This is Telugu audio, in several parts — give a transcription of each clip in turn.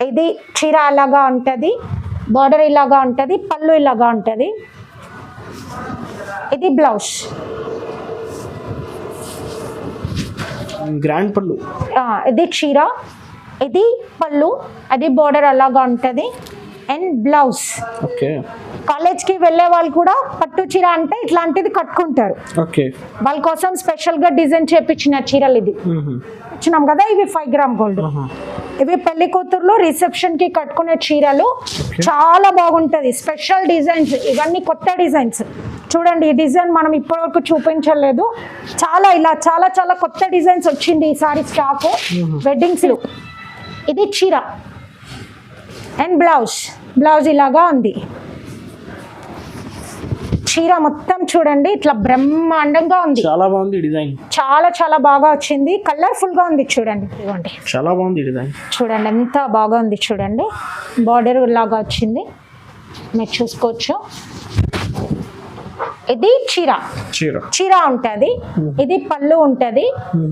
ఇది చీర అలాగా ఉంటుంది, బార్డర్ ఇలాగా ఉంటుంది, పళ్ళు ఇలాగా ఉంటుంది. ఇది బ్లౌజ్, గ్రాండ్ పళ్ళు. ఇది చీర, ఇది పళ్ళు, అది బార్డర్ అలాగా ఉంటుంది. And blouse. ఓకే. కాలేజ్కి వెళ్ళే వాళ్ళు కూడా పట్టు చీర అంటే ఇట్లాంటిది కట్టుకుంటారు. ఓకే. వాళ్ళ కోసం స్పెషల్గా డిజైన్ చేపించిన చీరలు ఇది ఇచ్చినాం కదా. ఇవి 5 గ్రామ్ గోల్డ్. ఇవి పెళ్లి కూతుర్లు రిసెప్షన్కి కట్టుకునే చీరలు. చాలా బాగుంటుంది. స్పెషల్ డిజైన్స్, ఇవన్నీ కొత్త డిజైన్స్. చూడండి, ఈ డిజైన్ మనం ఇప్పటివరకు చూపించలేదు. చాలా ఇలా చాలా చాలా కొత్త డిజైన్స్ వచ్చింది ఈసారి స్టాక్ వెడ్డింగ్స్లో. ఇది చీర అండ్ బ్లౌజ్ ఇలాగా ఉంది. చీర మొత్తం చూడండి ఇట్లా బ్రహ్మాండంగా ఉంది. చాలా బాగుంది డిజైన్. చాలా చాలా బాగా వచ్చింది. కలర్ఫుల్ గా ఉంది చూడండి. ఇదిగోండి, చాలా బాగుంది డిజైన్. చూడండి ఎంత బాగా ఉంది చూడండి. బార్డర్ లాగా వచ్చింది, మీరు చూసుకోవచ్చు. ఇది చీర ఉంటది, ఇది పళ్ళు ఉంటది,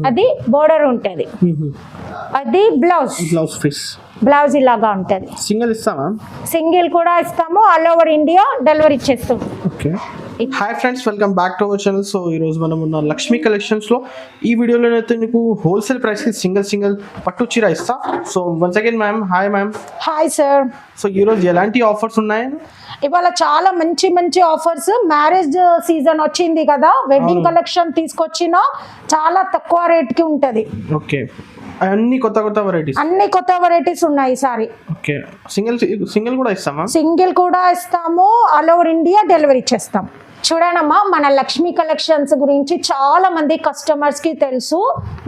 అది బోర్డర్ ఉంటది, అది బ్లౌజ్ ఇలాగా ఉంటది. సింగిల్ కూడా ఇస్తాము, ఆల్ ఓవర్ ఇండియా డెలివరీ చేస్తాం. Hi friends, welcome back to our channel. So ఈరోజు మనం ఉన్న లక్ష్మీ కలెక్షన్స్లో ఈ వీడియోలో అయితే మీకు హోల్సేల్ ప్రైస్కి సింగిల్ పట్టు చీర ఇస్తా. So once again ma'am, hi ma'am. Hi sir. So ఈరోజు ఎలాంటి ఆఫర్స్ ఉన్నాయి? ఇవాళ చాలా మంచి ఆఫర్స్. మ్యారేజ్ సీజన్ వచ్చింది కదా, వెడ్డింగ్ కలెక్షన్ తీసుకొచ్చిన చాలా తక్కువ రేట్ కి ఉంటది. ఓకే. అన్ని కొత్త వెరైటీస్ ఉన్నాయి ఈసారి. ఓకే. సింగిల్ కూడా ఇస్తామా? సింగిల్ కూడా ఇస్తాము, ఆల్ ఓవర్ ఇండియా డెలివరీ చేస్తాం. చూడనమ్మా, మన లక్ష్మీ కలెక్షన్స్ గురించి చాలా మంది కస్టమర్స్ కి తెలుసు.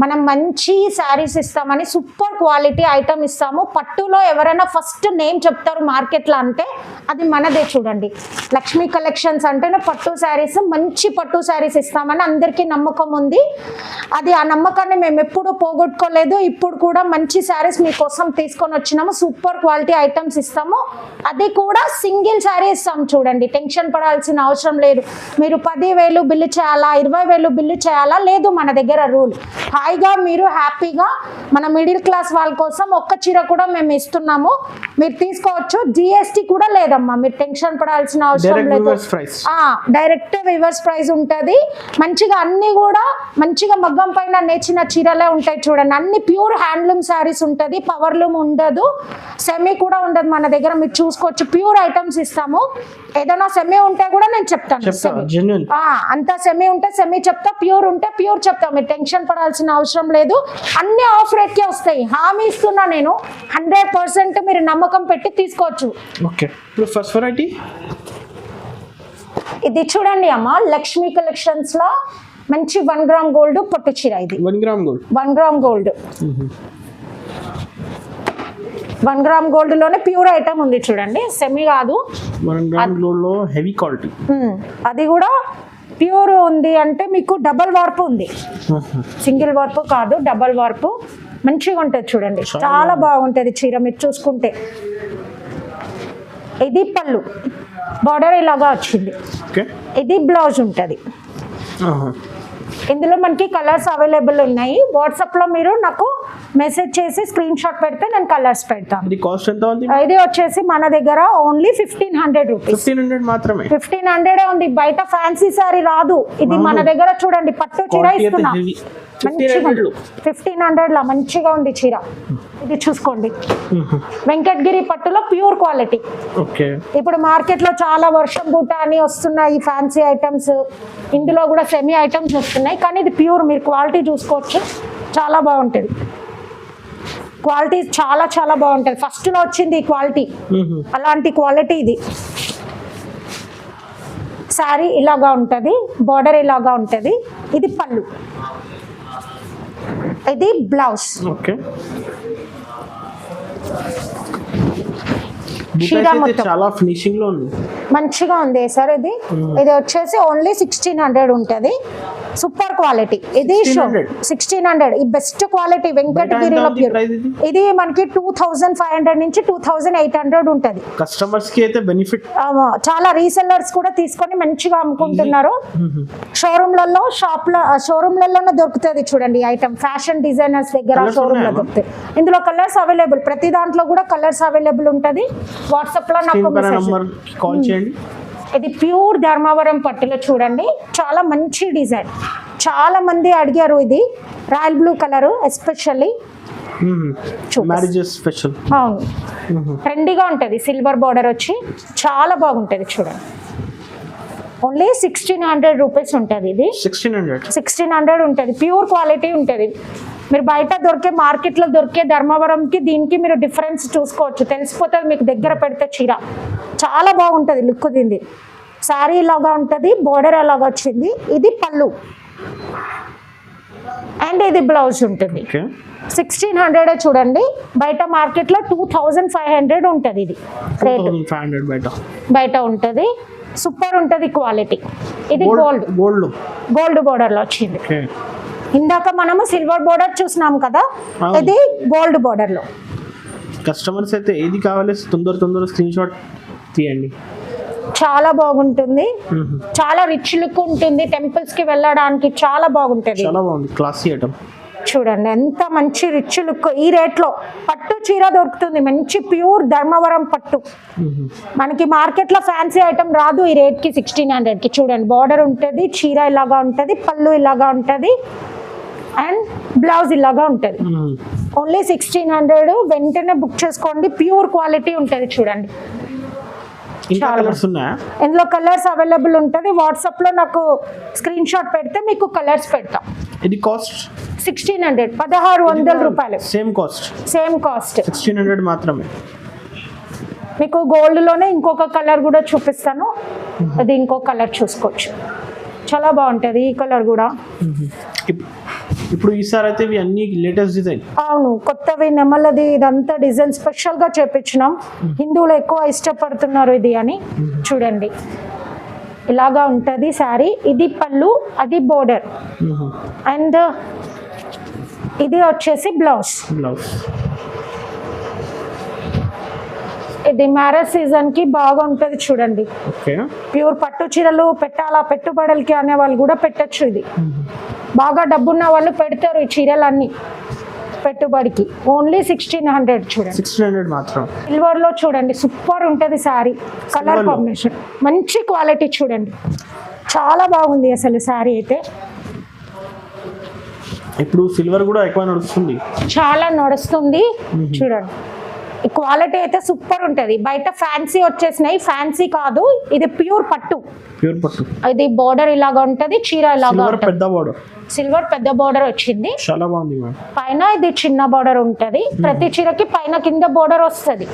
మనం మంచి శారీస్ ఇస్తామని, సూపర్ క్వాలిటీ ఐటమ్ ఇస్తాము. పట్టులో ఎవరైనా ఫస్ట్ నేమ్ చెప్తారు మార్కెట్లో అంటే అది మనదే. చూడండి, లక్ష్మీ కలెక్షన్స్ అంటేనే పట్టు శారీస్, మంచి పట్టు శారీస్ ఇస్తామని అందరికీ నమ్మకం ఉంది. అది ఆ నమ్మకాన్ని మేము ఎప్పుడూ పోగొట్టుకోలేదు. ఇప్పుడు కూడా మంచి శారీస్ మీకోసం తీసుకొని వచ్చినాము. సూపర్ క్వాలిటీ ఐటమ్స్ ఇస్తాము, అది కూడా సింగిల్ శారీ ఇస్తాం. చూడండి, టెన్షన్ పడాల్సిన అవసరం లేదు. మీరు 10,000 బిల్లు చేయాలా, 20,000 బిల్లు చేయాలా లేదు, మన దగ్గర రూల్. హాయిగా మీరు హ్యాపీగా, మన మిడిల్ క్లాస్ వాళ్ళ కోసం ఒక్క చీర కూడా మేము ఇస్తున్నాము, మీరు తీసుకోవచ్చు. జిఎస్టీ కూడా లేదమ్మా, మీరు టెన్షన్ పడాల్సిన అవసరం లేదు. డైరెక్ట్ వివర్స్ ప్రైస్ ఉంటుంది. మంచిగా అన్ని కూడా మంచిగా మగ్గం పైన నేర్చిన చీరలే ఉంటాయి. చూడండి, అన్ని ప్యూర్ హ్యాండ్లూమ్ శారీస్ ఉంటుంది, పవర్లూమ్ ఉండదు, సెమీ కూడా ఉండదు మన దగ్గర. మీరు చూసుకోవచ్చు, ప్యూర్ ఐటమ్స్ ఇస్తాము. ఏదైనా సెమీ ఉంటే కూడా నేను చెప్తాను. అంతా సెమీ ఉంటే సెమీ చెప్తా, ప్యూర్ ఉంటే ప్యూర్ చెప్తా. మీరు టెన్షన్ పడాల్సిన అవసరం లేదు. అన్ని ఆఫ్ రేట్ కే వస్తాయి, హామీ ఇస్తున్నా నేను. 100% మీరు నమ్మకం పెట్టి తీసుకోవచ్చు. ఫస్ట్ వెరైటీ ఇది చూడండి అమ్మా, లక్ష్మీ కలెక్షన్స్ లో మంచి 1 గ్రామ్ గోల్డ్ పట్టు చీర. ఇది 1 గ్రామ్ గోల్డ్ 1 గ్రామ్ గోల్డ్ లోనే ప్యూర్ ఐటమ్ ఉంది. చూడండి, సెమీ కాదు, 1 గ్రామ్ గోల్డ్ లో హెవీ క్వాలిటీ. అది కూడా ప్యూర్ ఉంది అంటే మీకు డబల్ వార్పు ఉంది, సింగిల్ వార్పు కాదు, డబల్ వార్పు. మంచిగా ఉంటుంది చూడండి, చాలా బాగుంటుంది చీర మీరు చూసుకుంటే. ఇది పళ్ళు, బార్డర్ ఇలాగా వచ్చింది. ఇది బ్లౌజ్ ఉంటుంది. ఇందులో మనకి కలర్స్ అవైలబుల్ ఉన్నాయి. వాట్సాప్ లో మీరు నాకు మెసేజ్ చేసి స్క్రీన్ షాట్ పెడితే నేను కలర్స్ పెడతాను. ఇది వచ్చేసి మన దగ్గర ఓన్లీ 1500 రూపీస్. 1500 ఉంది. బయట ఫ్యాన్సీ సారీ రాదు. ఇది మన దగ్గర చూడండి, పట్టు చీర ఇస్తున్నా. 1500 లా మంచిగా ఉంది చీర. ఇది చూసుకోండి, వెంకటగిరి పట్టులో ప్యూర్ క్వాలిటీ. ఇప్పుడు మార్కెట్ లో చాలా వర్షం బూట అని వస్తున్నాయి ఫ్యాన్సీ ఐటమ్స్, ఇందులో కూడా సెమీ ఐటమ్స్ వస్తున్నాయి, కానీ ఇది ప్యూర్. మీరు క్వాలిటీ చూసుకోవచ్చు, చాలా బాగుంటుంది. క్వాలిటీ చాలా చాలా బాగుంటుంది. ఫస్ట్ లో వచ్చింది ఈ క్వాలిటీ, అలాంటి క్వాలిటీ ఇది. శారీ ఇలాగా ఉంటుంది, బార్డర్ ఇలాగా ఉంటుంది. ఇది పళ్ళు, ఇది బ్లౌజ్. చాలా ఫినిషింగ్ లో ఉంది, మంచిగా ఉంది సార్. ఇది వచ్చేసి ఓన్లీ 1600 ఉంటుంది. Super quality. ఇది 1600 ఈ బెస్ట్ క్వాలిటీ వెంకటగిరిలో బయట ఎంత ఉంది ప్యూర్. price ఇది? ఇది మనకి 2500 నుంచి 2800 ఉంటది. కస్టమర్స్ కి అయితే బెనిఫిట్. చాలా రీసెల్లర్స్ కూడా తీసుకొని మంచిగా అమ్ముకుంటున్నారు. షోరూమ్లలోనే దొరుకుతుంది చూడండి ఐటమ్. ఫ్యాషన్ డిజైనర్స్ దగ్గర Colours షోరూమ్ లో ఉన్నాయా? దొరుకుతాయి. ఇందులో కలర్స్ అవైలబుల్, ప్రతి దాంట్లో కూడా కలర్స్ అవైలబుల్ ఉంటది. వాట్సాప్ లో నాకు మెసేజ్. నంబర్ కాల్ చేయండి. ఇది ప్యూర్ ధర్మవరం పట్టులో చూడండి, చాలా మంచి డిజైన్. చాలా మంది అడిగారు ఇది royal blue colour especially. Marriages special. అవును, ట్రెండీగా ఉంటుంది. సిల్వర్ బార్డర్ వచ్చి చాలా బాగుంటుంది చూడండి. ఓన్లీ 1600 రూపీస్ ఉంటుంది. ఇది 1600 ఉంటుంది. ప్యూర్ క్వాలిటీ ఉంటుంది. మీరు బయట దొరికే మార్కెట్లో దొరికే ధర్మవరంకి దీనికి మీరు డిఫరెన్స్ చూసుకోవచ్చు, తెలిసిపోతుంది మీకు దగ్గర పెడితే చీర. చాలా బాగుంటుంది లుక్. దీన్ని శారీ ఇలాగా ఉంటుంది, బోర్డర్ అలాగా వచ్చింది. ఇది పళ్ళు అండ్ ఇది బ్లౌజ్ ఉంటుంది. 1600 చూడండి. బయట మార్కెట్లో 2500 ఉంటుంది ఇది రేట్. బయట ఉంటుంది. సూపర్ ఉంటుంది క్వాలిటీ. ఇది గోల్డ్ బోర్డర్ లో వచ్చింది. ఇందాక మనము సిల్వర్ బోర్డర్ చూసినాం కదా, ఇది గోల్డ్ బోర్డర్ లో. కస్టమర్స్ అయితే ఏది కావాలి తొందర స్క్రీన్ షాట్ తీయండి. చాలా బాగుంటుంది. చాలా రిచ్ లుక్ ఉంటుంది. టెంపుల్స్ కి వెళ్ళడానికి చాలా బాగుంటుంది. చాలా బాగుంది, క్లాసీ ఐటమ్. చూడండి ఎంత మంచి రిచ్ లుక్. ఈ రేట్ లో పట్టు చీర దొరుకుతుంది, మంచి ప్యూర్ ధర్మవరం పట్టు. మనకి మార్కెట్ లో ఫ్యాన్సీ ఐటమ్ రాదు ఈ రేట్ కి. 1600 కి చూడండి. బార్డర్ ఉంటుంది, చీర ఇలాగా ఉంటుంది, పళ్ళు ఇలాగా ఉంటుంది అండ్ బ్లౌజ్ ఇలాగా ఉంటుంది. ఓన్లీ 1600. వెంటనే బుక్ చేసుకోండి. ప్యూర్ క్వాలిటీ ఉంటుంది చూడండి. ఇందులో కలర్స్ అవైలబుల్ ఉంటుంది. వాట్సాప్ లో నాకు స్క్రీన్ షాట్ పెడితే మీకు కలర్స్ పెడతాం. ఇది కాస్ట్ 1600, 1600 రూపాయలు. సేమ్ కాస్ట్ 1600 మాత్రమే. మీకు గోల్డ్ లోనే ఇంకొక కలర్ కూడా చూపిస్తాను. అది ఇంకో కలర్ చూసుకోవచ్చు, చాలా బాగుంటది ఈ కలర్ కూడా. ఇప్పుడు ఈసారి అయితే ఇవి అన్ని లేటెస్ట్ డిజైన్. అవును, కొత్తవి నెమలది ఇదంతా డిజైన్ స్పెషల్ గా చేపించినాం. హిందువులు ఎక్కువ ఇష్టపడుతున్నారు ఇది అని. చూడండి ఇలాగా ఉంటది శారీ. ఇది పళ్ళు, అది బోర్డర్ అండ్ ఇది వచ్చేసి బ్లౌజ్. ఇది మ్యారేజ్ సీజన్ కి బాగా ఉంటది చూడండి. ప్యూర్ పట్టు చీరలు పెట్టాలా పెట్టుబడులకి అనే వాళ్ళు కూడా పెట్టచ్చు. ఇది బాగా డబ్బున్న వాళ్ళు పెడతారు ఈ చీరలన్నీ పెట్టుబడికి. ఓన్లీ 1600 చూడండి. 1600 మాత్రం. సిల్వర్ లో చూడండి సూపర్ ఉంటది శారీ. కలర్ కాంబినేషన్ మంచి క్వాలిటీ చూడండి, చాలా బాగుంది అసలు శారీ అయితే. ఇప్పుడు సిల్వర్ కూడా ఎక్కువ నడుస్తుంది, చాలా నడుస్తుంది చూడండి. ఈ క్వాలిటీ అయితే సూపర్ ఉంటది. బయట ఫ్యాన్సీ వచ్చేసినాయి, ఫ్యాన్సీ కాదు, ఇది ప్యూర్ పట్టు. ఇది బోర్డర్ ఇలాగా ఉంటది, చీర ఇలాగా ఉంటది. సిల్వర్ పెద్ద బోర్డర్ వచ్చింది, చాలా బాగుంది. పైన ఇది చిన్న బోర్డర్ ఉంటది. ప్రతి చీరకి పైన కింద బోర్డర్ వస్తుంది.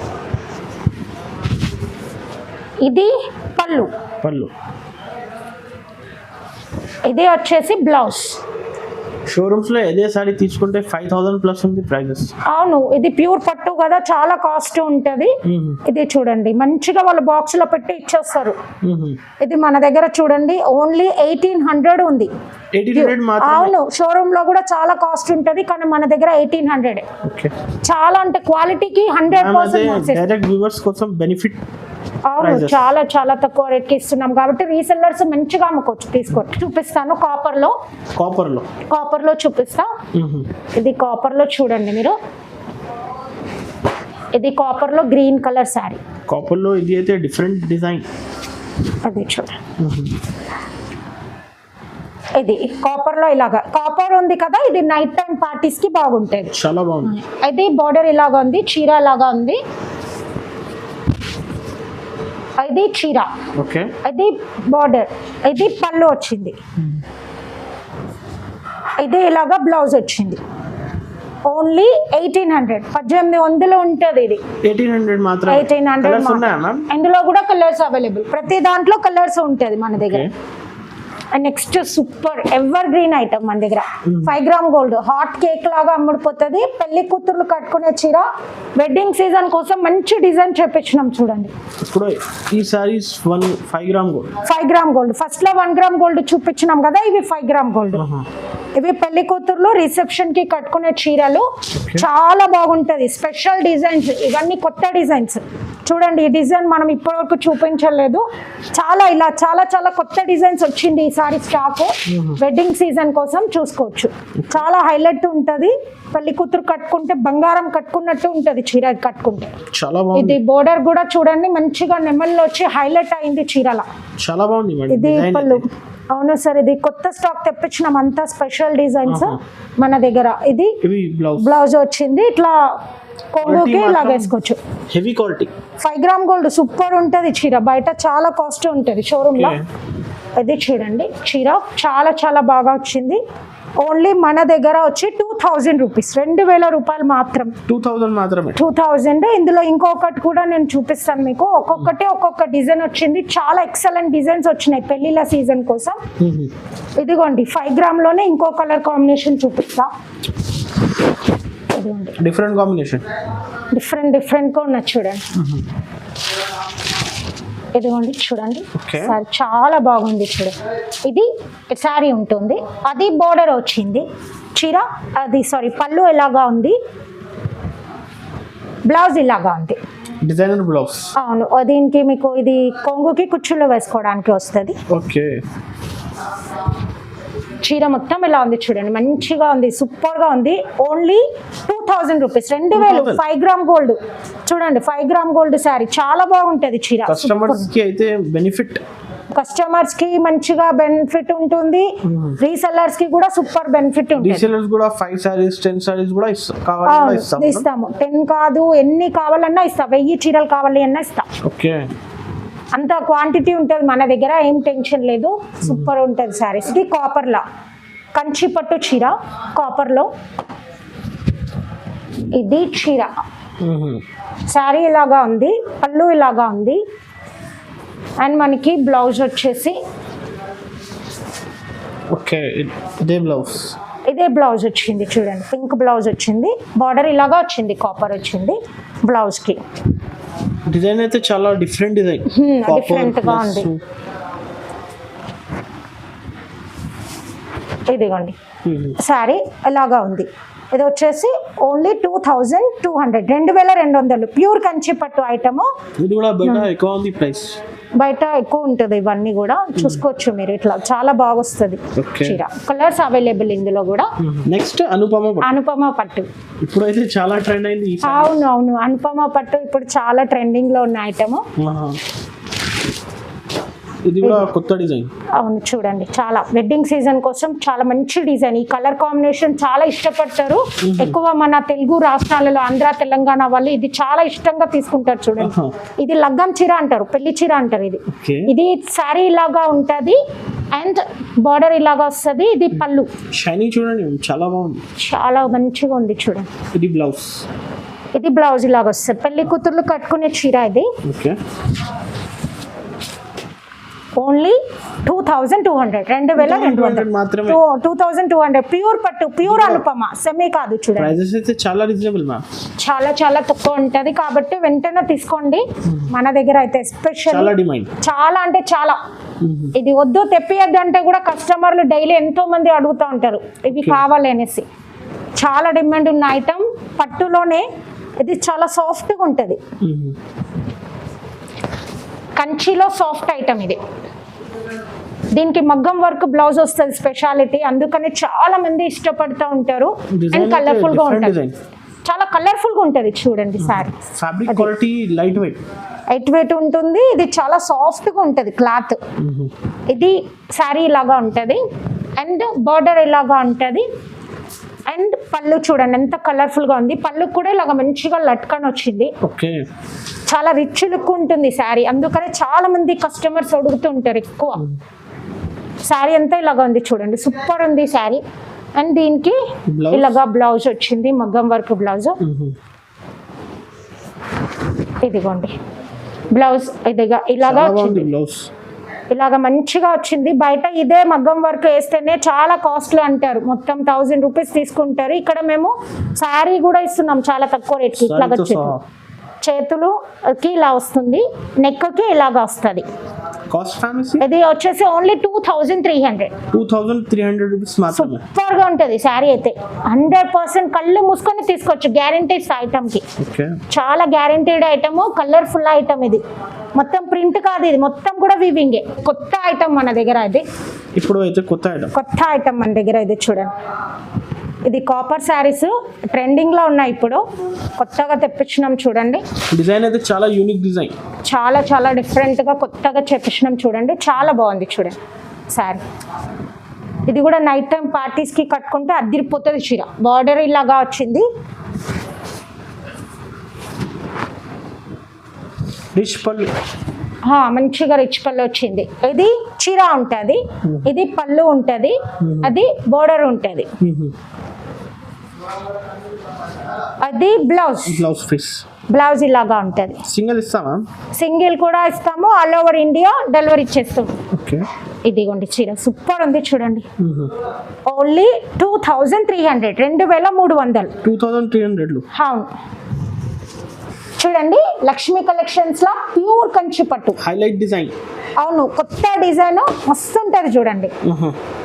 ఇది పళ్ళు. ఇది వచ్చేసి బ్లౌజ్. షోరూమ్స్ లో ఏదే సారీ తీసుకుంటే 5000 ప్లస్ ఉంది ప్రైజెస్. అవును, ఇది ప్యూర్ పట్టు కదా, చాలా కాస్ట్ ఉంటది. ఇది చూడండి మంచిగా వాళ్ళు బాక్స్ లో పెట్టి ఇచ్చేస్తారు. ఇది మన దగ్గర చూడండి ఓన్లీ 1800 ఉంది. 1800 మాత్రమే. అవును, షోరూమ్ లో కూడా చాలా కాస్ట్ ఉంటది, కానీ మన దగ్గర 1800. చాలా అంటే క్వాలిటీకి 100% డైరెక్ట్ వ్యూవర్స్ కోసం బెనిఫిట్. అవును, చాలా చాలా తక్కువ రేట్ కి ఇస్తున్నాం కాబట్టి రీసెల్లర్స్ మంచిగా అమ్ముకోవచ్చు. తీసుకోవచ్చు. చూపిస్తాను కాపర్ లో చూపిస్తా. ఇది కాపర్ లో చూడండి మీరు. ఇది కాపర్ లో గ్రీన్ కలర్ సారీ. కాపర్ లో ఇది అయితే డిఫరెంట్ డిజైన్. అది చూడండి, ఇది కాపర్ లో ఇలాగా కాపర్ ఉంది కదా, ఇది నైట్ టైం పార్టీస్ కి బాగుంటది. చాలా బాగుంది. ఇది బార్డర్ ఇలాగా ఉంది, చీర లాగా ఉంది. ఇది చీర, ఇది బార్డర్, ఇది పళ్ళు వచ్చింది. ఇది ఇలాగా బ్లౌజ్ వచ్చింది. ఓన్లీ 1800, 1800 ఉంటుంది. ఇది 1800 మాత్రం. 1800. ఇందులో కూడా కలర్స్ అవైలబుల్. ప్రతి దాంట్లో కలర్స్ ఉంటుంది మన దగ్గర. And next super ever green item మన దగ్గర 5 గ్రామ్ గోల్డ్ హాట్ కేక్ లాగా అమ్ముడిపోతుంది. పెళ్లి కూతుర్లు కట్టుకునే చీర వెడ్డింగ్ సీజన్ కోసం మంచి డిజైన్ చేపించినాం చూడండి. ఇప్పుడు ఈ saris 5 gram gold 5 gram gold first లో 1 గ్రామ్ గోల్డ్ చూపించినాం కదా, ఇవి 5 గ్రామ్ గోల్డ్. ఇవి పెళ్లి కూతుర్లు రిసెప్షన్ కి కట్టుకునే చీరలు చాలా బాగుంటది. స్పెషల్ డిజైన్స్ ఇవన్నీ కొత్త డిజైన్స్ చూడండి. ఈ డిజైన్ మనం ఇప్పటివరకు చూపించలేదు. చాలా ఇలా చాలా చాలా కొత్త డిజైన్స్ వచ్చింది ఈసారి స్టాక్. వెడ్డింగ్ సీజన్ కోసం చూసుకోవచ్చు. చాలా హైలైట్ ఉంటది. పెళ్లి కూతురు కట్టుకుంటే బంగారం కట్టుకున్నట్టు ఉంటది చీర కట్టుకుంటే. చాలా బాగుంది. ఇది బోర్డర్ కూడా చూడండి మంచిగా నెమల్లో వచ్చి హైలైట్ అయింది చీరల. చాలా బాగుంది. ఇది పళ్ళు. అవును సార్, ఇది కొత్త స్టాక్ తెప్పించినాం. అంతా స్పెషల్ డిజైన్స్ మన దగ్గర. ఇది బ్లౌజ్ వచ్చింది ఇట్లా కొంగుకి ఇలా వేసుకోవచ్చు. Heavy quality 5 gram gold super ఉంటది చీర. బయట చాలా కాస్ట్ ఉంటది షోరూమ్ లో. ఇది చూడండి చీర చాలా చాలా బాగా వచ్చింది. ఓన్లీ మన దగ్గర వచ్చి 2000 రూపీస్, 2000 రూపాయలు మాత్రం. 2000 మాత్రమే. 2000. ఇందులో ఇంకొకటి కూడా నేను చూపిస్తాను మీకు. ఒక్కొక్కటి ఒక్కొక్క డిజైన్ వచ్చింది. చాలా ఎక్సలెంట్ డిజైన్స్ వచ్చినాయి పెళ్లిళ్ళ సీజన్ కోసం. ఇదిగోండి 5 గ్రామ్ లోనే ఇంకో కలర్ కాంబినేషన్ చూపిస్తా. ఇదిగోండి డిఫరెంట్ కాంబినేషన్, డిఫరెంట్ గా ఉన్నది చూడండి. ఇదిగోండి చూడండి సారీ చాలా బాగుంది చూడండి. ఇది శారీ ఉంటుంది, అది బోర్డర్ వచ్చింది చీర. అది సారీ పళ్ళు ఇలాగా ఉంది, బ్లౌజ్ ఇలాగా ఉంది. Designer blouse. అవును, దీనికి మీకు ఇది కొంగుకి కుచ్చుల్లో వేసుకోవడానికి వస్తుంది. ఓకే. చీర మొత్తం ఇలా ఉంది చూడండి, మంచిగా ఉంది, సూపర్ గా ఉంది. Only 2000 rupees, 2000. 5 గ్రామ్ గోల్డ్ చూడండి, 5 గ్రామ్ గోల్డ్ శారీ చాలా బాగుంటది చీర. కస్టమర్స్ కి అయితే బెనిఫిట్, కస్టమర్స్ కి మంచిగా బెనిఫిట్ ఉంటుంది. రీసెల్లర్స్ కి కూడా సూపర్ బెనిఫిట్ ఉంటుంది. రీసెల్లర్స్ కూడా 5 సారీస్ 10 సారీస్ కూడా ఇస్తాము. 10 కాదు ఎన్ని కావాలన్నా ఇస్తా. 1000 చీరలు కావాలి అన్నా ఇస్తా. ఓకే. అంత క్వాంటిటీ ఉంటుంది మన దగ్గర, ఏం టెన్షన్ లేదు. సూపర్ ఉంటుంది శారీస్ కి. కాపర్లా కంచి పట్టు చీర కాపర్లో. ఇది చీర శారీ ఇలాగా ఉంది, పళ్ళు ఇలాగా ఉంది. అండ్ మనకి బ్లౌజ్ వచ్చేసి ఓకే ఇదే బ్లౌజ్ వచ్చింది చూడండి. పింక్ బ్లౌజ్ వచ్చింది, బార్డర్ ఇలాగా వచ్చింది, కాపర్ వచ్చింది బ్లౌజ్ కి. డిజైన్ అయితే చాలా డిఫరెంట్ డిజైన్, డిఫరెంట్ గా ఉంది. ఇదిగోండి శారీ ఇలాగా ఉంది. ఇది వచ్చేసి ఓన్లీ 2200, 2200 ప్యూర్ కంచి పట్టు ఐటమ్. ఇది కూడా బయట ఎక్కువ ఉంది ప్రైస్, బయట ఎక్కువ ఉంటుంది. ఇవన్నీ కూడా చూసుకోవచ్చు మీరు. ఇట్లా చాలా బాగా వస్తుంది చీర. కలర్స్ అవైలబుల్ ఇందులో కూడా. నెక్స్ట్ అనుపమ పట్టు ఇప్పుడు అయితే చాలా ట్రెండ్ అయింది. అవును, అనుపమ పట్టు ఇప్పుడు చాలా ట్రెండింగ్ లో ఉన్న ఐటమ్. ఇది కూడా కొత్త డిజైన్. అవును చూడండి, చాలా వెడ్డింగ్ సీజన్ కోసం చాలా మంచి డిజైన్. ఈ కలర్ కాంబినేషన్ చాలా ఇష్టపడతారు ఎక్కువ మన తెలుగు రాష్ట్రాలలో. ఆంధ్ర తెలంగాణ వాళ్ళు ఇది చాలా ఇష్టంగా తీసుకుంటారు చూడండి. ఇది లగ్గం చీర అంటారు, పెళ్లి చీర అంటారు. ఇది శారీ ఇలాగా ఉంటది అండ్ బార్డర్ ఇలాగా వస్తుంది. ఇది పళ్ళు షైనింగ్ చూడండి, చాలా బాగుంది, చాలా మంచిగా ఉంది చూడండి. ఇది బ్లౌజ్ ఇలాగా వస్తుంది. పెళ్లి కూతుర్లు కట్టుకునే చీర ఇది. ఓన్లీ 2200, 2200 మాత్రమే. 2200 ప్యూర్ పట్టు, ప్యూర్ అనుపమ, సెమీ కాదు చూడండి. ప్రైసెస్ అయితే చాలా రీజనబుల్ మ్యామ్, చాలా చాలా తక్కువ ఉంటది కాబట్టి వెంటనే తీసుకోండి. మన దగ్గర అయితే స్పెషల్ చాలా డిమాండ్, చాలా అంటే చాలా. ఇది వద్దు తెప్పియద్దు అంటే కూడా కస్టమర్లు డైలీ ఎంతో మంది అడుగుతూ ఉంటారు ఇవి కావాలి అనేసి. చాలా డిమాండ్ ఉన్న ఐటమ్ పట్టులోనే. ఇది చాలా సాఫ్ట్గా ఉంటుంది, కంచిలో సాఫ్ట్ ఐటమ్ ఇది. దీనికి మగ్గం వర్క్ బ్లౌజ్ వస్తుంది స్పెషాలిటీ, అందుకని చాలా మంది ఇష్టపడుతూ ఉంటారు. అండ్ కలర్ఫుల్ గా ఉంటుంది, చాలా కలర్ఫుల్ గా ఉంటుంది చూడండి. Sorry fabric quality light weight ఉంటుంది. ఇది చాలా సాఫ్ట్ గా ఉంటుంది క్లాత్. ఇది శారీ ఇలాగా ఉంటుంది అండ్ బార్డర్ ఇలాగా ఉంటుంది. అండ్ పళ్ళు చూడండి ఎంత కలర్ఫుల్ గా ఉంది. పళ్ళు కూడా ఇలాగ మంచిగా లట్కన్ వచ్చింది. చాలా రిచ్ లుక్ ఉంటుంది శారీ, అందుకనే చాలా మంది కస్టమర్స్ అడుగుతుంటారు ఎక్కువ. శారీ అంతా ఇలాగా ఉంది చూడండి, సూపర్ ఉంది శారీ. అండ్ దీనికి ఇలాగా బ్లౌజ్ వచ్చింది, మగ్గం వర్క్ బ్లౌజ్. ఇదిగోండి బ్లౌజ్ ఇదిగా ఇలాగా వచ్చింది. ఇలాగ మంచిగా వచ్చింది. బయట ఇదే మగ్గం వర్క్ వేస్తేనే చాలా కాస్ట్లీ అంటారు, మొత్తం 1000 రూపీస్ తీసుకుంటారు. ఇక్కడ మేము శారీ కూడా ఇస్తున్నాం చాలా తక్కువ రేట్కి. ఇట్లాగ చేతులుకి ఇలా వస్తుంది, నెక్కి ఇలాగా వస్తుంది. ఇది వచ్చేసి ఓన్లీ 2300 రూపీస్ మాత్రమే. సూపర్ గా ఉంటది శారీ అయితే, 100% కళ్ళు మూసుకొని తీసుకోవచ్చు. గ్యారంటీడ్ ఐటమ్ కి చాలా గ్యారంటీడ్ ఐటమ్, కలర్ఫుల్ ఐటమ్. ఇది మొత్తం ప్రింట్ కాదు, ఇది మొత్తం కూడా వీవింగే. కొత్త ఐటమ్ మన దగ్గర. ఇది ఇప్పుడు అయితే కొత్త ఐటమ్ మన దగ్గర. ఇది చూడండి, ఇది కాపర్ శారీస్ ట్రెండింగ్ లో ఉన్నాయి, ఇప్పుడు కొత్తగా తెప్పించినాం. చూడండి డిజైన్ అయితే చాలా యూనిక్ డిజైన్, చాలా చాలా డిఫరెంట్ గా కొత్తగా తెప్పించినాం. చూడండి చాలా బాగుంది. చూడండి శారీ, ఇది కూడా నైట్ టైం పార్టీస్ కి కట్టుకుంటే అదిరిపోతుంది చీర. బార్డర్ ఇలాగా వచ్చింది, రిచ్ పళ్ళు, మంచిగా రిచ్ పళ్ళు వచ్చింది. ఇది చీర ఉంటది, ఇది పళ్ళు ఉంటది, అది బోర్డర్ ఉంటది, అది బ్లౌజ్ ఇలాగా ఉంటది. సింగిల్ కూడా ఇస్తాము, ఆల్ ఓవర్ ఇండియా డెలివరీ చేస్తాం. ఇదిగోండి చీర సూపర్ ఉంది చూడండి. ఓన్లీ 2300, 2300. అవును చూడండి, లక్ష్మీ కలెక్షన్స్ లో ప్యూర్ కంచి పట్టు హైలైట్ డిజైన్. అవును, కొత్త డిజైన్ మస్తు ఉంటది చూడండి.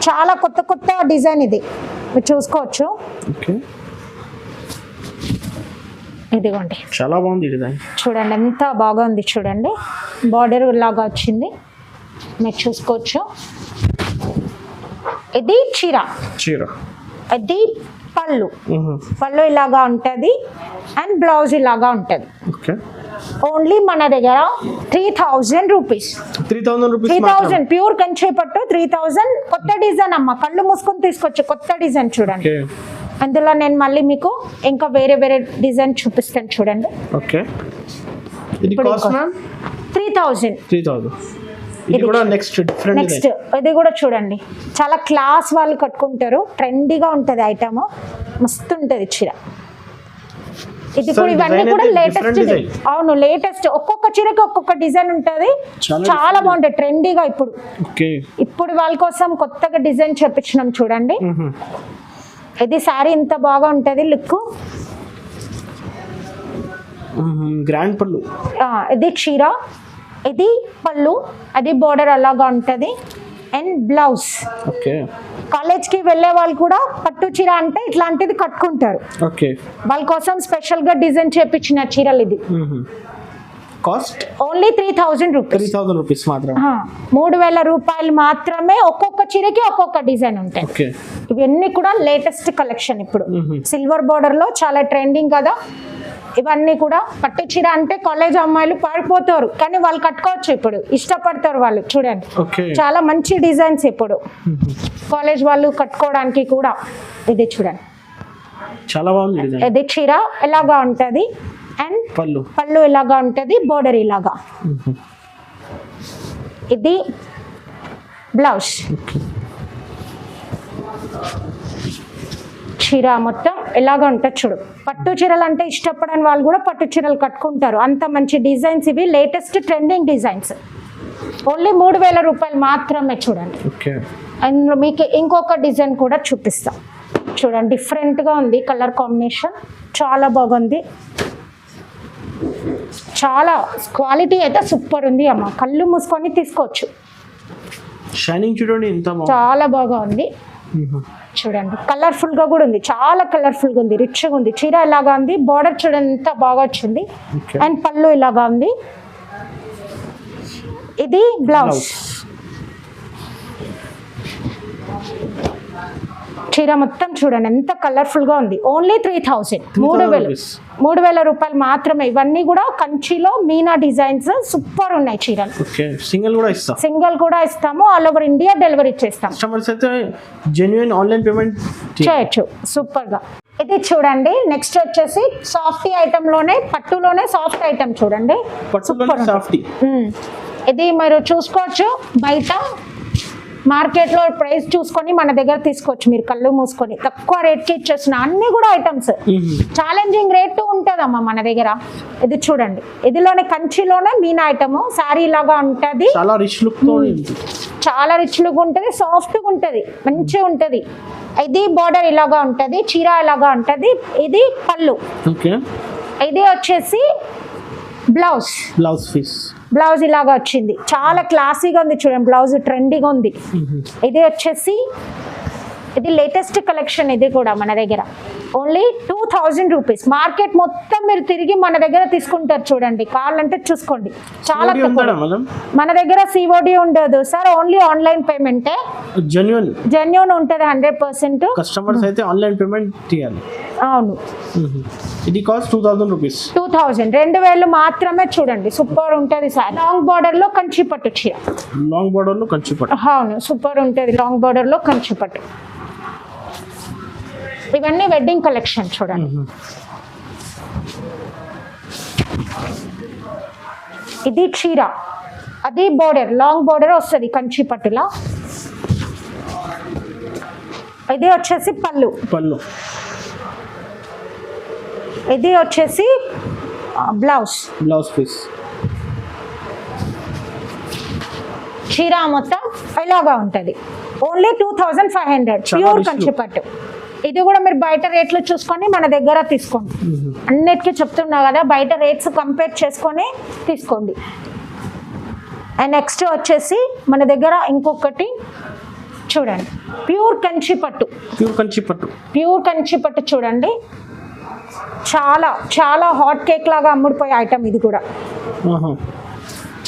చాలా కొత్త డిజైన్ ఇది, మీరు చూసుకోవచ్చు. ఇదిగోండి చాలా బాగుంది డిజైన్, చూడండి ఎంత బాగా ఉంది. చూడండి బార్డర్ లాగా వచ్చింది, మీరు చూసుకోవచ్చు. ఇది చీర, ఇది పళ్ళు ఇలాగా ఉంటది, అండ్ బ్లౌజ్ ఇలాగా ఉంటది. ఓన్లీ మన దగ్గర 3000 రూపీస్, 3000 ప్యూర్ కంచి పట్టు 3000. కొత్త డిజైన్ అమ్మ, కళ్ళు మూసుకొని తీసుకోవచ్చు. కొత్త డిజైన్ చూడండి. అందులో నేను మళ్ళీ మీకు ఇంకా వేరే డిజైన్ చూపిస్తాను. చూడండి 3000. నెక్స్ట్ ఇది కూడా చూడండి, చాలా క్లాస్ వాళ్ళు కట్టుకుంటారు, ట్రెండీగా ఉంటది ఐటమ్, మస్తు ఉంటది చీర. ఇది కూడా ఇవన్నీ కూడా లేటెస్ట్. అవును లేటెస్ట్, ఒక్కొక్క చీరకి ఒక్కొక్క డిజైన్ ఉంటది, చాలా బాగుంటది ట్రెండీగా. ఇప్పుడు వాళ్ళ కోసం కొత్తగా డిజైన్ చెప్పించినాం చూడండి. ఇది సారీ ఇంత బాగా ఉంటది లుక్, గ్రాండ్ పళ్ళు. ఇది చీర, ఇది పళ్ళు, అది బోర్డర్ అలాగా ఉంటది, అండ్ బ్లౌజ్. కాలేజ్ కి వెళ్ళే వాళ్ళు కూడా పట్టు చీర అంటే ఇట్లాంటిది కట్టుకుంటారు. వాళ్ళ కోసం స్పెషల్ గా డిజైన్ చేపించిన చీరలు. ఇది కాస్ట్ ఓన్లీ 3000 రూపీస్. 3000 రూపాయలు మాత్రమే. ఒక్కొక్క చీరకి ఒక్కొక్క డిజైన్ ఉంటాయి. ఇవన్నీ కూడా లేటెస్ట్ కలెక్షన్. ఇప్పుడు సిల్వర్ బోర్డర్ లో చాలా ట్రెండింగ్ కదా. ఇవన్నీ కూడా పట్టు చీర అంటే కాలేజ్ అమ్మాయిలు పారిపోతారు, కానీ వాళ్ళు కట్టుకోవచ్చు, ఇప్పుడు ఇష్టపడతారు వాళ్ళు. చూడండి చాలా మంచి డిజైన్స్ ఇప్పుడు కాలేజ్ వాళ్ళు కట్టుకోవడానికి కూడా. ఇది చూడండి చాలా బాగుంది. ఇది చీర ఎలాగా ఉంటది, అండ్ పళ్ళు ఇలాగా ఉంటది, బోర్డర్ ఇలాగా. ఇది బ్లౌజ్. చీర మొత్తం ఎలాగా ఉంటుంది చూడు. పట్టు చీరలు అంటే ఇష్టపడని వాళ్ళు కూడా పట్టు చీరలు కట్టుకుంటారు, అంత మంచి డిజైన్స్. ఇవి లేటెస్ట్ ట్రెండింగ్ డిజైన్స్. ఓన్లీ 3000 రూపాయలు మాత్రమే. చూడండి అందులో మీకు ఇంకొక డిజైన్ కూడా చూపిస్తాం. చూడండి డిఫరెంట్ గా ఉంది, కలర్ కాంబినేషన్ చాలా బాగుంది. చాలా క్వాలిటీ అయితే సూపర్ ఉంది అమ్మ, కళ్ళు మూసుకొని తీసుకోవచ్చు. షైనింగ్ చూడండి ఎంత చాలా బాగా ఉంది. చూడండి కలర్ఫుల్ గా కూడా ఉంది, చాలా కలర్ఫుల్ గా ఉంది, రిచ్ గా ఉంది. చీర ఇలాగా ఉంది, బార్డర్ చూడండి ఎంత బాగా వచ్చింది, అండ్ పళ్ళు ఇలాగా ఉంది. ఇది బ్లౌజ్. చీర మొత్తం చూడండి ఎంత కలర్ఫుల్ గా ఉంది. ఓన్లీ 3000, 3000 రూపాయలు మాత్రమే. ఇవన్నీ కూడా కంచిలో మీనా డిజైన్స్ సూపర్ ఉన్నాయి చీరలు. సింగిల్ కూడా ఇస్తాము, ఆల్ ఓవర్ ఇండియా డెలివరీ చేస్తాం. చేయొచ్చు సూపర్ గా. ఇది చూడండి నెక్స్ట్ వచ్చేసి సాఫ్ట్ ఐటమ్ లోనే, పట్టులోనే సాఫ్ట్ ఐటమ్ చూడండి. ఇది మీరు చూసుకోవచ్చు, బయట మార్కెట్లో ప్రైస్ చూసుకొని మన దగ్గర తీసుకోవచ్చు. మీరు కళ్ళు మూసుకొని తక్కువ రేట్కి ఇచ్చేస్తున్నా. అన్ని కూడా ఐటమ్స్ ఛాలెంజింగ్ రేట్ ఉంటుందమ్మా మన దగ్గర. ఇది చూడండి, ఇదిలోనే కంచిలోనే మీనా ఐటమ్ శారీ లాగా ఉంటుంది. చాలా రిచ్ లుక్ చాలా రిచ్ లుక్ ఉంటుంది, సాఫ్ట్గా ఉంటుంది, మంచిగా ఉంటుంది. ఇది బార్డర్ ఇలాగా ఉంటుంది, చీర ఇలాగా ఉంటుంది. ఇది పళ్ళు. ఓకే, ఇది వచ్చేసి బ్లౌజ్ పీస్. బ్లౌజ్ ఇలాగా వచ్చింది, చాలా క్లాసీగా ఉంది చూడండి. బ్లౌజ్ ట్రెండీగా ఉంది. ఇది వచ్చేసి ఇది లేటెస్ట్ కలెక్షన్. ఇది కూడా మన దగ్గర ఓన్లీ 2000 రూపీస్. మార్కెట్ మొత్తం మీరు తిరిగి మన దగ్గర తీసుకుంటారు చూడండి. కావాలంటే చూసుకోండి, చాలా తక్కువ. మన దగ్గర సిఓడి ఉండదు సార్, ఓన్లీ ఆన్లైన్ పేమెంటే. జెన్యూన్ ఉంటుంది 100%. కస్టమర్స్ అయితే ఆన్లైన్ పేమెంట్ చేయాలి. అవును. ఇది కాస్ట్ 2000 రూపీస్. 2000 మాత్రమే. చూడండి, సూపర్ ఉంటుంది సార్. లాంగ్ బార్డర్ లో కంచి పట్టు చీర. అవును, సూపర్ ఉంటుంది. లాంగ్ బార్డర్ లో కంచి పట్టు. ఇవన్నీ వెడ్డింగ్ కలెక్షన్ చూడండి. ఇది చీర, అది బోర్డర్, లాంగ్ బోర్డర్ వస్తుంది కంచి పట్టులా. ఇది వచ్చేసి పళ్ళు. ఇది వచ్చేసి బ్లౌజ్ పీస్. చీర మొత్తం ఇలాగా ఉంటుంది. ఓన్లీ 2500 ప్యూర్ కంచి పట్టు. ఇది కూడా మీరు బయట రేట్లు చూసుకొని మన దగ్గర తీసుకోండి. అన్నిటికీ చెప్తున్నా కదా, బయట రేట్స్ కంపేర్ చేసుకొని తీసుకోండి. అండ్ నెక్స్ట్ వచ్చేసి మన దగ్గర ఇంకొకటి చూడండి, ప్యూర్ కంచి పట్టు చూడండి. చాలా చాలా హాట్ కేక్ లాగా అమ్ముడిపోయే ఐటమ్. ఇది కూడా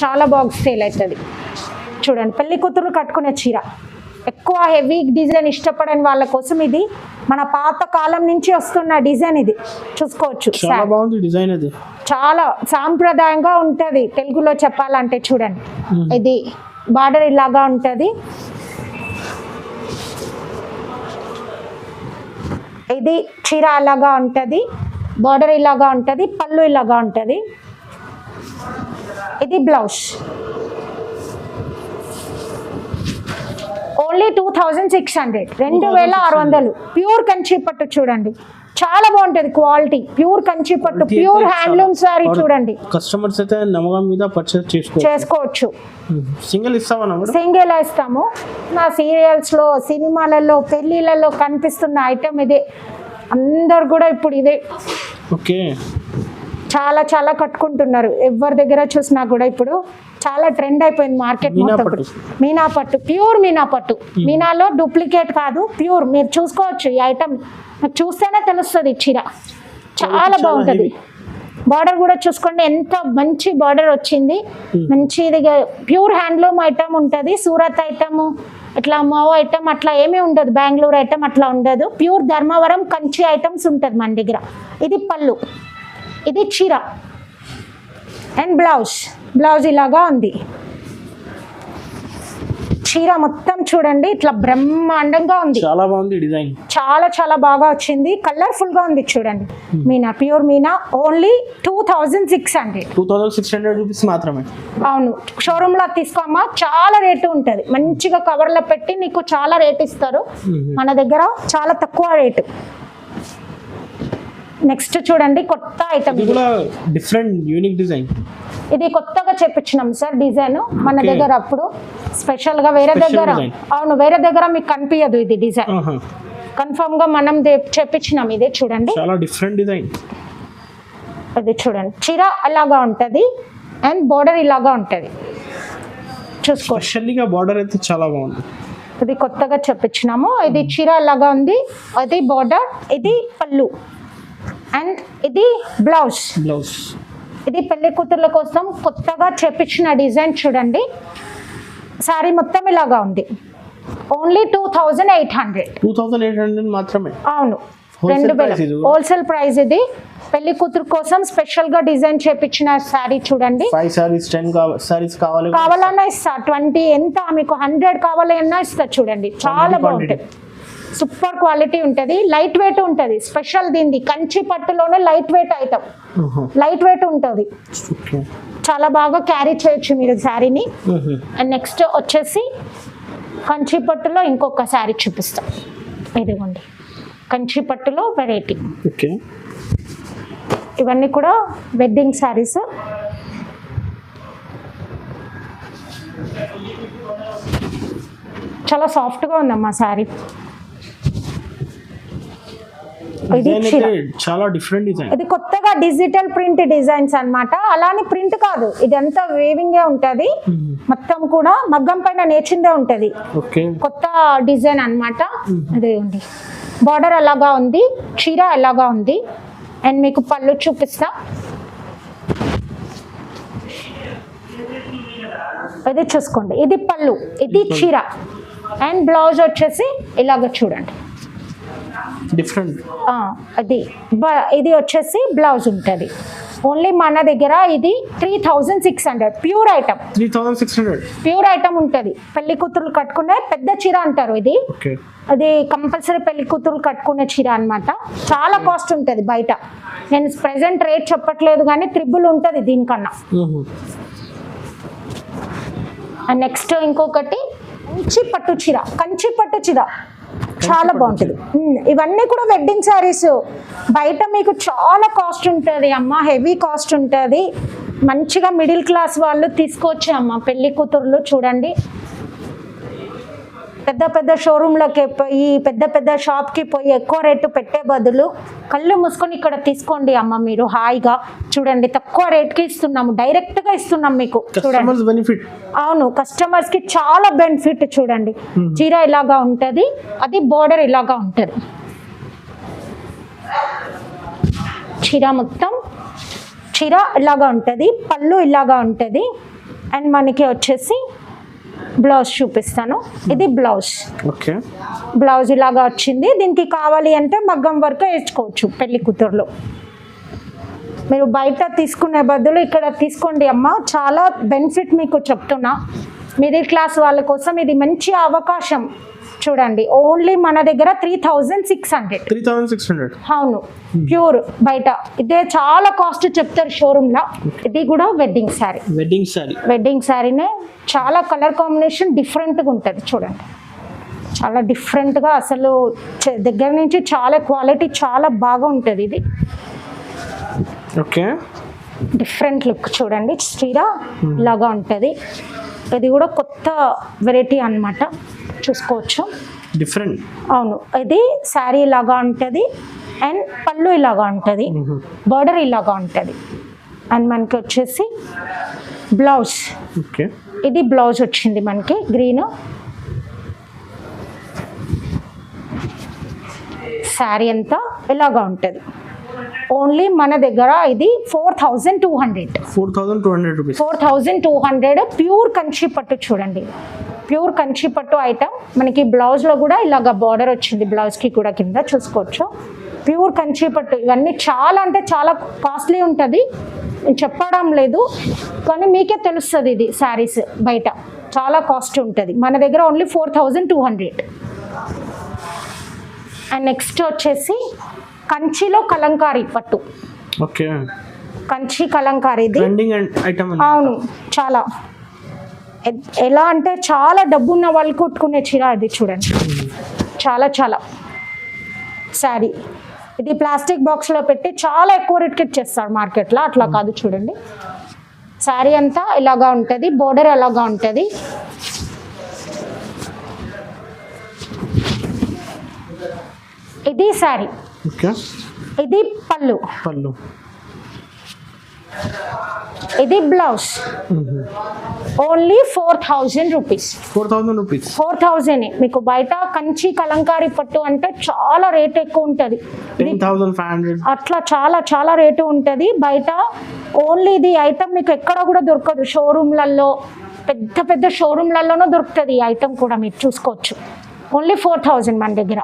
చాలా బాగా సేల్ అవుతుంది చూడండి. పెళ్లి కూతురు కట్టుకునే చీర, ఎక్కువ హెవీ డిజైన్ ఇష్టపడని వాళ్ళ కోసం ఇది మన పాత కాలం నుంచి వస్తున్న డిజైన్. ఇది చూసుకోవచ్చు, చాలా బాగుంది డిజైన్. ఇది చాలా సాంప్రదాయంగా ఉంటుంది తెలుగులో చెప్పాలంటే. చూడండి, ఇది బార్డర్ ఇలాగా ఉంటుంది. ఇది చీర అలాగా ఉంటుంది, బార్డర్ ఇలాగా ఉంటుంది, పళ్ళు ఇలాగా ఉంటుంది. ఇది బ్లౌజ్. ఓన్లీ 2600, 2600. ప్యూర్ కంచి పట్టు చూడండి, చాలా బాగుంటుంది క్వాలిటీ. ప్యూర్ కంచి పట్టు, ప్యూర్ హ్యాండ్లూమ్ సారీ చూడండి. కస్టమర్స్ అయితే నమ్మకం మీద పర్చేస్ చేసుకోవచ్చు. సింగిల్ ఇస్తాము. నా సీరియల్స్ లో, సినిమాలలో, పెళ్లిళ్ళలో కనిపిస్తున్న ఐటమ్ ఇదే. అందరు కూడా ఇప్పుడు ఇదే చాలా చాలా కట్టుకుంటున్నారు. ఎవరి దగ్గర చూసినా కూడా ఇప్పుడు చాలా ట్రెండ్ అయిపోయింది మార్కెట్ మొత్తం. మీనా పట్టు, ప్యూర్ మీనా పట్టు. మీనాలో డూప్లికేట్ కాదు, ప్యూర్. మీరు చూసుకోవచ్చు ఈ ఐటమ్, చూస్తేనే తెలుస్తుంది. చీర చాలా బాగుంటుంది. బార్డర్ కూడా చూసుకోండి, ఎంత మంచి బార్డర్ వచ్చింది. మంచిదిగా ప్యూర్ హ్యాండ్లూమ్ ఐటమ్ ఉంటుంది. సూరత్ ఐటమ్, ఇట్లా మావో ఐటమ్ అట్లా ఏమీ ఉండదు. బెంగళూరు ఐటమ్ అట్లా ఉండదు. ప్యూర్ ధర్మవరం కంచి ఐటమ్స్ ఉంటుంది మన దగ్గర. ఇది పళ్ళు, ఇది చీర అండ్ బ్లౌజ్ ఇలాగా ఉంది. చీర మొత్తం చూడండి, ఇట్లా బ్రహ్మాండంగా ఉంది. చాలా బాగుంది డిజైన్, చాలా చాలా బాగా వచ్చింది. కలర్ఫుల్ గా ఉంది చూడండి. Meena, pure Meena. Only 2600 rupees మాత్రమే. అవును, షోరూమ్ లో తీసుకోమ్మా, చాలా రేటు ఉంటుంది. మంచిగా కవర్ లో పెట్టి నీకు చాలా రేట్ ఇస్తారు. మన దగ్గర చాలా తక్కువ రేటు. నెక్స్ట్ చూడండి, కొత్త ఐటమ్, డిఫరెంట్ యూనిక్ డిజైన్. ఇది కొత్తగా చెప్పించినాం సార్ డిజైన్ మన దగ్గర. అప్పుడు స్పెషల్ గా వేరే దగ్గర, అవును వేరే దగ్గర మీకు కనిపించదు ఇది డిజైన్. కన్ఫర్మ్ గా మనం చెప్పించినాం. ఇదే చూడండి, చాలా డిఫరెంట్ డిజైన్. ఇది చూడండి, చీర అలాగా ఉంటది అండ్ బోర్డర్ ఇలాగా ఉంటది. చూసుకో, స్పెషల్గా బోర్డర్ అయితే చాలా బాగుంది. ఇది కొత్తగా చెప్పించినాము. ఇది చీర అలాగా ఉంది, అది బోర్డర్, ఇది పళ్ళు అండ్ ఇది బ్లౌజ్. ఇది పెళ్లి కూతుర్ల కోసం కొత్తగా చేపించిన డిజైన్ చూడండి. సారీ మొత్తం ఇలాగా ఉంది. ఓన్లీ 2800 మాత్రమే. అవును, 2000 హోల్సేల్ ప్రైస్. ఇది పెళ్లి కూతురు కోసం స్పెషల్ గా డిజైన్ చేపించిన సారీ చూడండి. 5 సారీస్ 10 సారీస్ కావాలన్నా ఇస్తా. 20 ఎంత మీకు 100 కావాలన్నా ఇస్తా. చూడండి, చాలా బాగుంటుంది. సూపర్ క్వాలిటీ ఉంటుంది, లైట్ వెయిట్ ఉంటుంది. స్పెషల్ దీనిది కంచి పట్టులోనే light weight item. Light weight ఉంటుంది, చాలా బాగా క్యారీ చేయొచ్చు మీరు శారీని. అండ్ నెక్స్ట్ వచ్చేసి కంచి పట్టులో ఇంకొక శారీ చూపిస్తాం. ఇదిగోండి కంచి పట్టులో వెరైటీ. ఓకే, ఇవన్నీ కూడా వెడ్డింగ్ శారీస్. చాలా సాఫ్ట్గా ఉందమ్మా శారీ. ఇది చీర. చాలా డిఫరెంట్ డిజైన్. ఇది కొత్తగా డిజిటల్ ప్రింట్ డిజైన్స్ అన్నమాట. అలానే ప్రింట్ కాదు, ఇదంతా వేవింగే ఉంటది. మొత్తం కూడా మగ్గం పైన నేర్చిందే ఉంటది. ఓకే, కొత్త డిజైన్ అన్నమాట. అదే ఉంది, బార్డర్ అలాగా ఉంది, చీర అలాగా ఉంది. అండ్ మీకు పళ్ళు చూపిస్తా. ఇది చూసుకోండి, ఇది పళ్ళు, ఇది చీర. అండ్ బ్లౌజ్ వచ్చేసి ఇలాగ చూడండి, డిఫరెంట్. ఇది వచ్చేసి బ్లౌజ్ ఉంటుంది. ఓన్లీ మన దగ్గర ఇది 3600 ప్యూర్ ఐటమ్. 3600 ప్యూర్ ఐటమ్ ఉంటుంది. పెళ్లి కూతురు కట్టుకునే పెద్ద చీర అంటారు ఇది. అది కంపల్సరీ పెళ్లి కూతురు కట్టుకునే చీర అన్నమాట. చాలా కాస్ట్ ఉంటుంది బయట. నేను ప్రెసెంట్ రేట్ చెప్పట్లేదు కానీ ట్రిపుల్ ఉంటుంది దీనికన్నా. అండ్ నెక్స్ట్ ఇంకొకటి కంచి పట్టు చీర. కంచి పట్టు చీర చాలా బాగుంటుంది. ఇవన్నీ కూడా వెడ్డింగ్ శారీస్. బయట మీకు చాలా కాస్ట్ ఉంటుంది అమ్మ, హెవీ కాస్ట్ ఉంటుంది. మంచిగా మిడిల్ క్లాస్ వాళ్ళు తీసుకోవచ్చు అమ్మ. పెళ్లి కూతుర్లు చూడండి, పెద్ద పెద్ద షోరూంలోకి పోయి పెద్ద పెద్ద షాప్కి పోయి ఎక్కువ రేటు పెట్టే బదులు కళ్ళు మూసుకొని ఇక్కడ తీసుకోండి అమ్మ. మీరు హాయిగా చూడండి, తక్కువ రేట్కి ఇస్తున్నాము, డైరెక్ట్గా ఇస్తున్నాం మీకు. చూడండి, అవును, కస్టమర్స్కి చాలా బెనిఫిట్. చూడండి, చీర ఇలాగా ఉంటుంది, అది బోర్డర్ ఇలాగా ఉంటుంది. చీర మొత్తం చీర ఇలాగా ఉంటుంది, పళ్ళు ఇలాగా ఉంటుంది. అండ్ మనకి వచ్చేసి బ్లౌజ్ చూపిస్తాను. ఇది బ్లౌజ్. ఓకే, బ్లౌజ్ ఇలాగా వచ్చింది. దీనికి కావాలి అంటే మగ్గం వర్క్ వేసుకోవచ్చు పెళ్లి కూతుర్లు. మీరు బయట తీసుకునే బదులు ఇక్కడ తీసుకోండి అమ్మ, చాలా బెనిఫిట్ మీకు చెప్తున్నా. మిడిల్ క్లాస్ వాళ్ళ కోసం ఇది మంచి అవకాశం. చూడండి, ఓన్లీ మన దగ్గర 3600. అవును, ప్యూర్. బయట ఇదే చాలా కాస్ట్ చెప్తారు షోరూమ్ లో. ఇది కూడా వెడ్డింగ్ శారీ. వెడ్డింగ్ శారీనే చాలా కలర్ కాంబినేషన్ డిఫరెంట్గా ఉంటుంది. చూడండి, చాలా డిఫరెంట్గా అసలు దగ్గర నుంచి చాలా క్వాలిటీ చాలా బాగా ఉంటుంది. ఇది ఓకే, డిఫరెంట్ లుక్. చూడండి, చీర ఇలాగా ఉంటుంది. ఇది కూడా కొత్త వెరైటీ అన్నమాట, చూసుకోవచ్చు. డిఫరెంట్. అవును, ఇది శారీ ఇలాగా ఉంటుంది. అండ్ పళ్ళు ఇలాగా ఉంటుంది, బార్డర్ ఇలాగా ఉంటుంది. అండ్ మనకి వచ్చేసి బ్లౌజ్. ఓకే, ఇది బ్లౌజ్ వచ్చింది మనకి గ్రీన్. శారీ అంతా ఇలాగా ఉంటుంది. ఓన్లీ మన దగ్గర ఇది 4200. 4200 ప్యూర్ కంచి పట్టు. చూడండి, ప్యూర్ కంచి పట్టు ఐటమ్. మనకి బ్లౌజ్లో కూడా ఇలాగ బార్డర్ వచ్చింది, బ్లౌజ్కి కూడా కింద చూసుకోవచ్చు. ప్యూర్ కంచి పట్టు. ఇవన్నీ చాలా అంటే చాలా కాస్ట్లీ ఉంటుంది, నేను చెప్పడం లేదు కానీ మీకే తెలుస్తుంది. ఇది శారీస్ బయట చాలా కాస్ట్ ఉంటుంది, మన దగ్గర ఓన్లీ 4200. అండ్ నెక్స్ట్ వచ్చేసి కంచిలో కలంకారీ పట్టు. ఓకే, కంచి కలంకారీ. అవును, చాలా ఎలా అంటే చాలా డబ్బున్న వాళ్ళు కుట్టుకునే చీర ఇది. చూడండి, చాలా చాలా శారీ. ఇది ప్లాస్టిక్ బాక్స్లో పెట్టి చాలా ఎక్కువ రేట్కి ఇచ్చేస్తారు మార్కెట్లో, అట్లా కాదు. చూడండి, శారీ అంతా ఇలాగా ఉంటుంది, బోర్డర్ అలాగా ఉంటుంది. ఇది శారీ. ఇది పళ్ళు. ఇది బ్లౌజ్. Only 4000 rupees. 4000. మీకు బయట కంచి కలంకారీ పట్టు అంటే చాలా రేట్ ఎక్కువ ఉంటుంది, 10,500 అట్లా చాలా చాలా రేటు ఉంటుంది బయట. ఓన్లీ ఇది ఐటమ్ మీకు ఎక్కడ కూడా దొరకదు. షోరూమ్లలో, పెద్ద పెద్ద షోరూమ్లలోనూ దొరుకుతుంది ఈ ఐటమ్ కూడా, మీరు చూసుకోవచ్చు. ఓన్లీ 4000 మన దగ్గర.